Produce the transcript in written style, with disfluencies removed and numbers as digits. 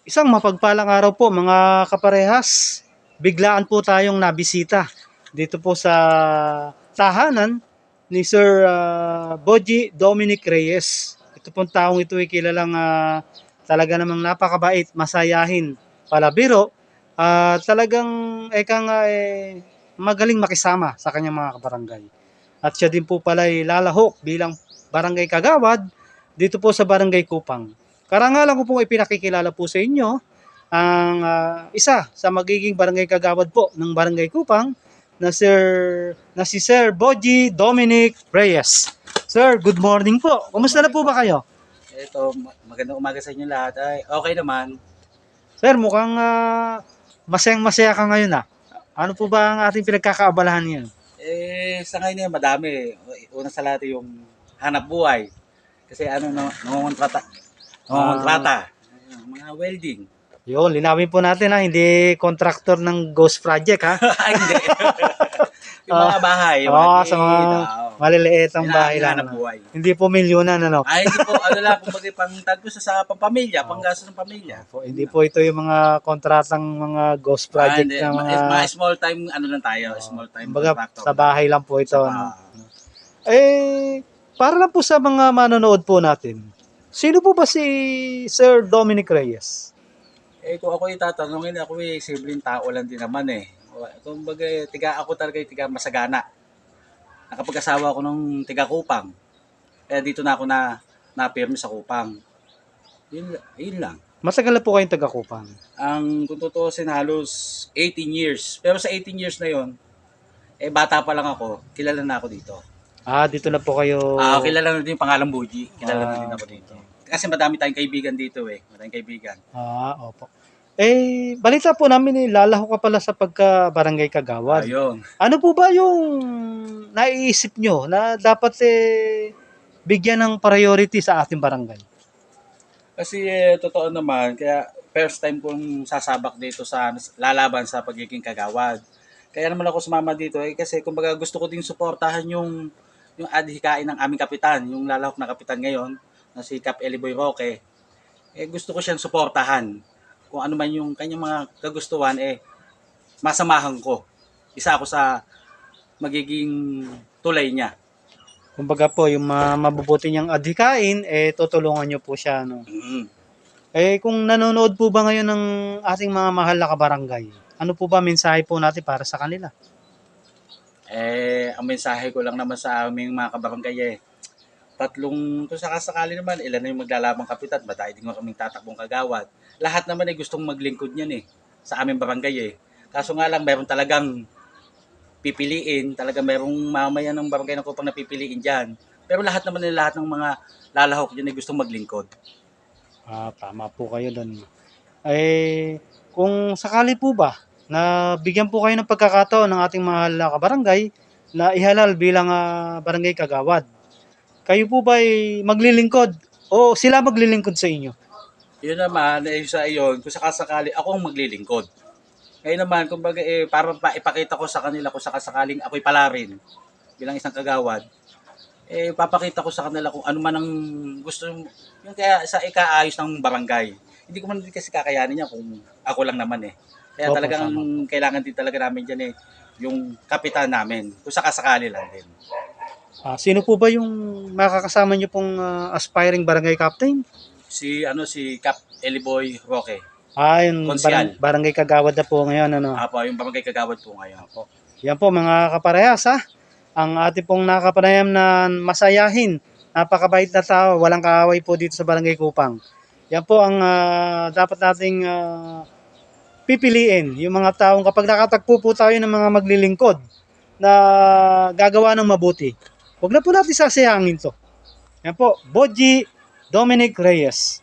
Isang mapagpalang araw po mga kaparehas. Biglaan po tayong nabisita dito po sa tahanan ni Sir Boji Dominic Reyes. Ito pong taong ito ay kilalang talaga namang napakabait, masayahin, palabiro, talagang magaling makisama sa kanyang mga kabarangay. At siya din po pala ay lalahok bilang barangay kagawad dito po sa Barangay Kupang. Karangalan ko pong ipinakikilala po sa inyo ang isa sa magiging barangay kagawad po ng Barangay Kupang na si Sir Boji Dominic Reyes. Sir, good morning po. Kumusta na po ba kayo? Ito, magandang umaga sa inyo lahat. Ay, okay naman. Sir, mukhang masayang-masaya ka ngayon ah. Ano po ba ang ating pinagkakaabalahan ngayon? Sa ngayon madami. Una sa lahat yung hanap buhay. Kasi nangongontrata. Mga welding. Yun, linawin po natin ha, hindi contractor ng ghost project ha. Hindi. Yung mga bahay. Sa mga maliliit ang bahay lang. Hanap buhay. Hindi po milyonan ano. Ay, hindi po. Lang, kumbaga pangtagpo sa pampamilya, panggastos ng pamilya. Hindi po ito yung mga kontratang mga ghost project Hindi. na mga small time, lang tayo. Small time contractor. Sa bahay lang po ito. Para lang po sa mga manonood po natin, sino po ba si Sir Dominic Reyes? Kung ako itatanungin, ako simpleng tao lang din naman eh. Kumbaga, ako talaga tiga masagana. Nakapag-asawa ako ng tiga Kupang. Kaya dito na ako na-firm sa Kupang. Yun lang. Matagal na po kayong taga Kupang? Kung tutuusin, halos 18 years. Pero sa 18 years na yon, bata pa lang ako, kilala na ako dito. Dito na po kayo. Kilala na din yung pangalang Boji. Kilala na din ako dito. Kasi madami tayong kaibigan dito eh. Maraming kaibigan. Opo. Balita po namin lalaho ka pala sa pagka-barangay kagawad. Ayun. Ano po ba yung naiisip nyo na dapat bigyan ng priority sa ating barangay? Kasi totoo naman, kaya first time kong sasabak dito sa lalaban sa pagiging kagawad. Kaya naman ako sumama dito kasi kumbaga gusto ko din suportahan yung adhikain ng aming kapitan, yung lalahok na kapitan ngayon, na si Cap Eliboy Roque. Gusto ko siyang suportahan. Kung ano man yung kanyang mga kagustuhan, masamahan ko. Isa ako sa magiging tulay niya. Kumbaga po, yung mabubuti niyang adhikain, tutulungan niyo po siya. No? Mm-hmm. Kung nanonood po ba ngayon ng ating mga mahal na kabarangay, ano po ba mensahe po natin para sa kanila? Ang mensahe ko lang naman sa aming mga kabarangay kung sakasakali naman, ilan na yung maglalabang kapitan, madahil din kaming tatakbong kagawad. Lahat naman gustong maglingkod niyan sa aming barangay Kaso nga lang, meron talagang pipiliin, talagang merong mamaya ng barangay ng Kupang na pipiliin dyan. Pero lahat naman ng mga lalahok dyan gustong maglingkod. Tama po kayo doon. Kung sakali po ba, na bigyan po kayo ng pagkakataon ng ating mahal na kabarangay na ihalal bilang barangay kagawad, kayo po ba maglilingkod o sila maglilingkod sa inyo? Yun naman, sa iyon, kung sakasakali, ako ang maglilingkod. Ngayon naman, kumbaga, para ipakita ko sa kanila kung sakasakaling ako'y pala rin bilang isang kagawad, papakita ko sa kanila kung ano man ang gusto yung kaya sa ikaayos ng barangay. Hindi ko man din kasi kakayanin niya kung ako lang naman Kaya talagang kailangan din talaga namin dyan yung kapitan namin, kung sakasakali lang din. Sino po ba yung makakasama niyo pong aspiring barangay captain? Si Cap Eliboy Roque. Yung barangay kagawad na po ngayon ano? Yung barangay kagawad po ngayon. Yan po mga kaparehas ang ating pong nakapanayam na masayahin, napakabait na tao, walang kaaway po dito sa Barangay Kupang. Yan po ang dapat nating pipiliin, yung mga taong kapag nakatagpo po tayo ng mga maglilingkod na gagawa ng mabuti. Huwag na po natin sasayangin to. Yan po, Boji Dominic Reyes.